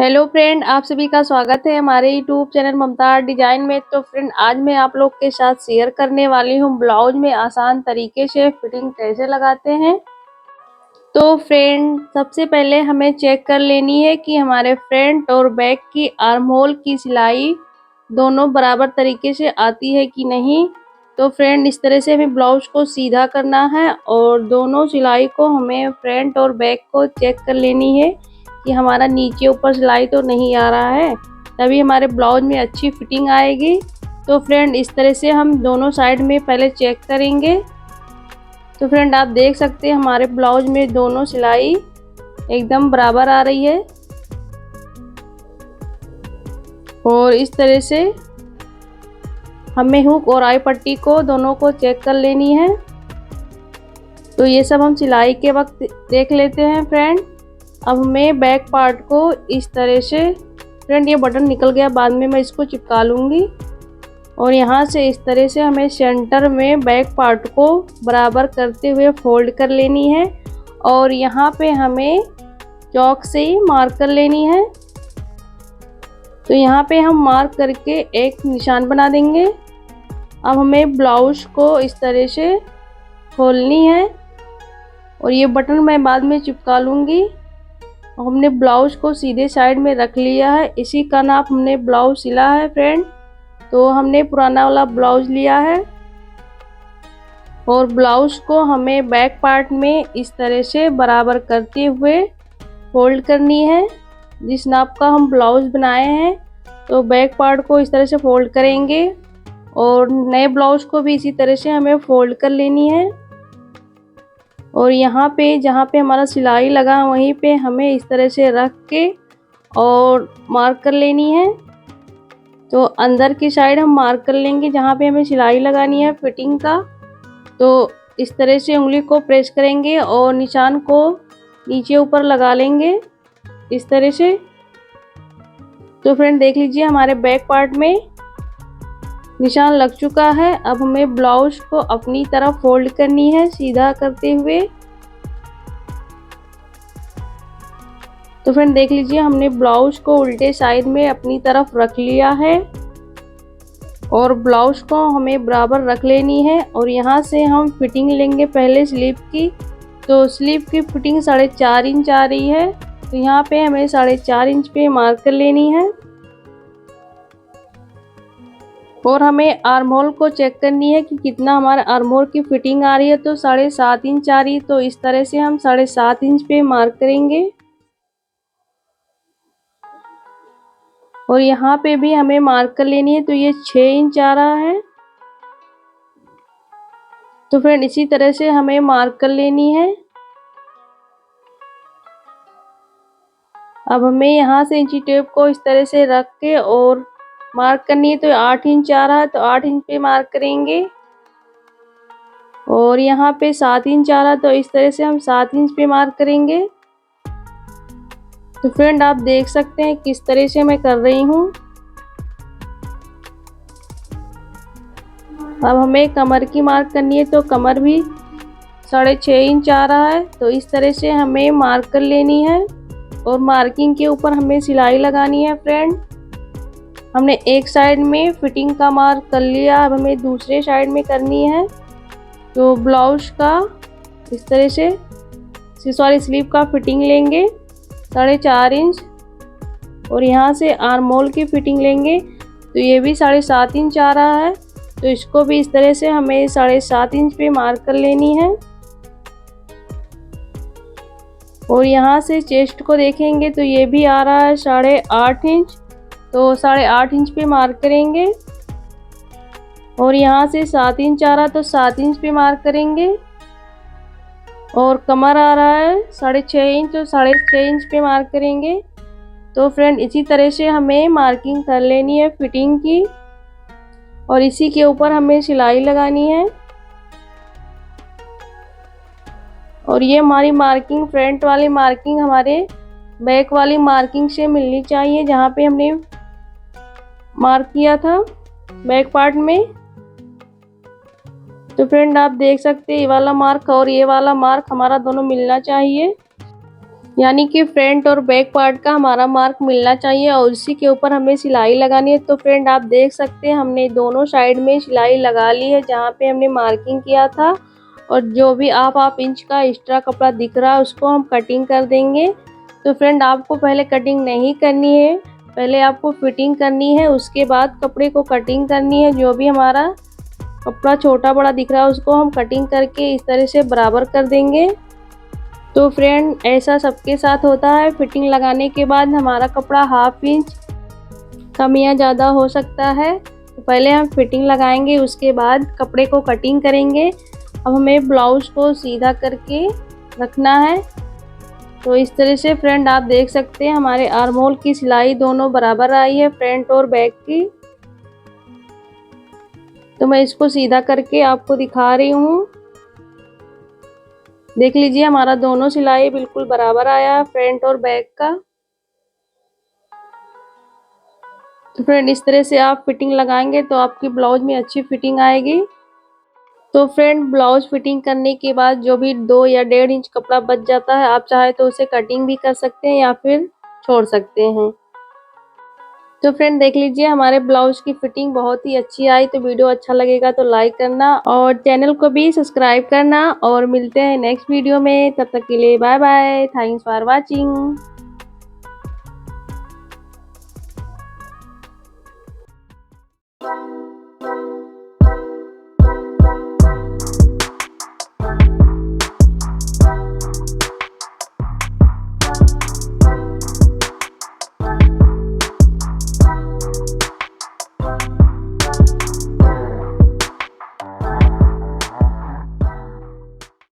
Hello friend, आप सभी का स्वागत है हमारे यूट्यूब चैनल ममता आर्ट डिजाइन में। तो फ्रेंड, आज मैं आप लोग के साथ शेयर करने वाली हूँ ब्लाउज में आसान तरीके से फिटिंग कैसे लगाते हैं। तो फ्रेंड, सबसे पहले हमें चेक कर लेनी है कि हमारे फ्रंट और बैक की आर्म होल की सिलाई दोनों बराबर तरीके से आती है कि नहीं। तो फ्रेंड, इस तरह से हमें ब्लाउज को सीधा करना है और दोनों सिलाई को हमें फ्रंट और बैक को चेक कर लेनी है कि हमारा नीचे ऊपर सिलाई तो नहीं आ रहा है, तभी हमारे ब्लाउज में अच्छी फिटिंग आएगी। तो फ्रेंड, इस तरह से हम दोनों साइड में पहले चेक करेंगे। तो फ्रेंड, आप देख सकते हैं हमारे ब्लाउज में दोनों सिलाई एकदम बराबर आ रही है और इस तरह से हमें हुक और आई पट्टी को दोनों को चेक कर लेनी है। तो ये सब हम सिलाई के वक्त देख लेते हैं फ्रेंड। अब हमें बैक पार्ट को इस तरह से, फ्रेंड ये बटन निकल गया, बाद में मैं इसको चिपका लूँगी। और यहाँ से इस तरह से हमें सेंटर में बैक पार्ट को बराबर करते हुए फोल्ड कर लेनी है और यहाँ पे हमें चॉक से ही मार्क कर लेनी है। तो यहाँ पे हम मार्क करके एक निशान बना देंगे। अब हमें ब्लाउज को इस तरह से खोलनी है और ये बटन मैं बाद में चिपका लूँगी। हमने ब्लाउज को सीधे साइड में रख लिया है, इसी का नाप हमने ब्लाउज सिला है फ्रेंड। तो हमने पुराना वाला ब्लाउज लिया है और ब्लाउज को हमें बैक पार्ट में इस तरह से बराबर करते हुए फोल्ड करनी है जिस नाप का हम ब्लाउज बनाए हैं। तो बैक पार्ट को इस तरह से फोल्ड करेंगे और नए ब्लाउज को भी इसी तरह से हमें फोल्ड कर लेनी है। और यहाँ पे जहाँ पे हमारा सिलाई लगा वहीं पे हमें इस तरह से रख के और मार्क कर लेनी है। तो अंदर की साइड हम मार्क कर लेंगे जहाँ पे हमें सिलाई लगानी है फिटिंग का। तो इस तरह से उंगली को प्रेस करेंगे और निशान को नीचे ऊपर लगा लेंगे इस तरह से। तो फ्रेंड देख लीजिए हमारे बैक पार्ट में निशान लग चुका है। अब हमें ब्लाउज को अपनी तरफ फोल्ड करनी है सीधा करते हुए। तो फ्रेंड देख लीजिए हमने ब्लाउज को उल्टे साइड में अपनी तरफ रख लिया है और ब्लाउज को हमें बराबर रख लेनी है। और यहाँ से हम फिटिंग लेंगे पहले स्लीव की। तो स्लीव की फिटिंग 4.5 इंच आ रही है, तो यहाँ पे हमें 4.5 इंच पे मार्क कर लेनी है। और हमें आर्म होल को चेक करनी है कि कितना हमारा आर्म होल की फिटिंग आ रही है। तो 7.5 इंच आ रही है, तो इस तरह से हम 7.5 इंच पे मार्क करेंगे। और यहाँ पे भी हमें मार्क कर लेनी है, तो ये 6 इंच आ रहा है। तो फ्रेंड इसी तरह से हमें मार्क कर लेनी है। अब हमें यहाँ से इंची टेप को इस तरह से रख के और मार्क करनी है। तो 8 इंच आ रहा है, तो 8 इंच पे मार्क करेंगे। और यहाँ पे 7 इंच आ रहा है, तो इस तरह से हम 7 इंच पे मार्क करेंगे। तो फ्रेंड आप देख सकते हैं किस तरह से मैं कर रही हूँ। अब हमें कमर की मार्क करनी है, तो कमर भी 6.5 इंच आ रहा है, तो इस तरह से हमें मार्क कर लेनी है। और मार्किंग के ऊपर हमें सिलाई लगानी है फ्रेंड। हमने एक साइड में फिटिंग का मार्क कर लिया, अब हमें दूसरे साइड में करनी है। तो ब्लाउज का इस तरह से स्लीव का फिटिंग लेंगे 4.5 इंच और यहाँ से आर्म होल की फिटिंग लेंगे, तो ये भी 7.5 इंच आ रहा है, तो इसको भी इस तरह से हमें 7.5 इंच पे मार्क कर लेनी है। और यहाँ से चेस्ट को देखेंगे तो ये भी आ रहा है 8.5 इंच, तो 8.5 इंच पे मार्क करेंगे। और यहाँ से 7 इंच आ रहा है, तो 7 इंच पे मार्क करेंगे। और कमर आ रहा है 6.5 इंच, तो 6.5 इंच पे मार्क करेंगे। तो फ्रेंड इसी तरह से हमें मार्किंग कर लेनी है फिटिंग की और इसी के ऊपर हमें सिलाई लगानी है। और ये हमारी मार्किंग, फ्रंट वाली मार्किंग हमारे बैक वाली मार्किंग से मिलनी चाहिए जहाँ पे हमने मार्क किया था बैक पार्ट में। तो फ्रेंड आप देख सकते हैं ये वाला मार्क और ये वाला मार्क हमारा दोनों मिलना चाहिए। यानी कि फ्रंट और बैक पार्ट का हमारा मार्क मिलना चाहिए और उसी के ऊपर हमें सिलाई लगानी है। तो फ्रेंड आप देख सकते हैं हमने दोनों साइड में सिलाई लगा ली है जहाँ पे हमने मार्किंग किया था। और जो भी हाफ इंच का एक्स्ट्रा कपड़ा दिख रहा है उसको हम कटिंग कर देंगे। तो फ्रेंड आपको पहले कटिंग नहीं करनी है, पहले आपको फिटिंग करनी है, उसके बाद कपड़े को कटिंग करनी है। जो भी हमारा कपड़ा छोटा बड़ा दिख रहा है उसको हम कटिंग करके इस तरह से बराबर कर देंगे। तो फ्रेंड ऐसा सबके साथ होता है, फिटिंग लगाने के बाद हमारा कपड़ा हाफ इंच कम या ज़्यादा हो सकता है। तो पहले हम फिटिंग लगाएंगे, उसके बाद कपड़े को कटिंग करेंगे। अब हमें ब्लाउज को सीधा करके रखना है। तो इस तरह से फ्रेंड आप देख सकते हैं हमारे आर्म होल की सिलाई दोनों बराबर आई है, फ्रंट और बैक की। तो मैं इसको सीधा करके आपको दिखा रही हूँ। देख लीजिए हमारा दोनों सिलाई बिल्कुल बराबर आया है, फ्रंट और बैक का। तो फ्रेंड इस तरह से आप फिटिंग लगाएंगे तो आपकी ब्लाउज में अच्छी फिटिंग आएगी। तो फ्रेंड ब्लाउज फिटिंग करने के बाद जो भी 2 या 1.5 इंच कपड़ा बच जाता है, आप चाहे तो उसे कटिंग भी कर सकते हैं या फिर छोड़ सकते हैं। तो फ्रेंड देख लीजिए हमारे ब्लाउज की फिटिंग बहुत ही अच्छी आई। तो वीडियो अच्छा लगेगा तो लाइक करना और चैनल को भी सब्सक्राइब करना। और मिलते हैं नेक्स्ट वीडियो में, तब तक के लिए bye bye, thanks for watching.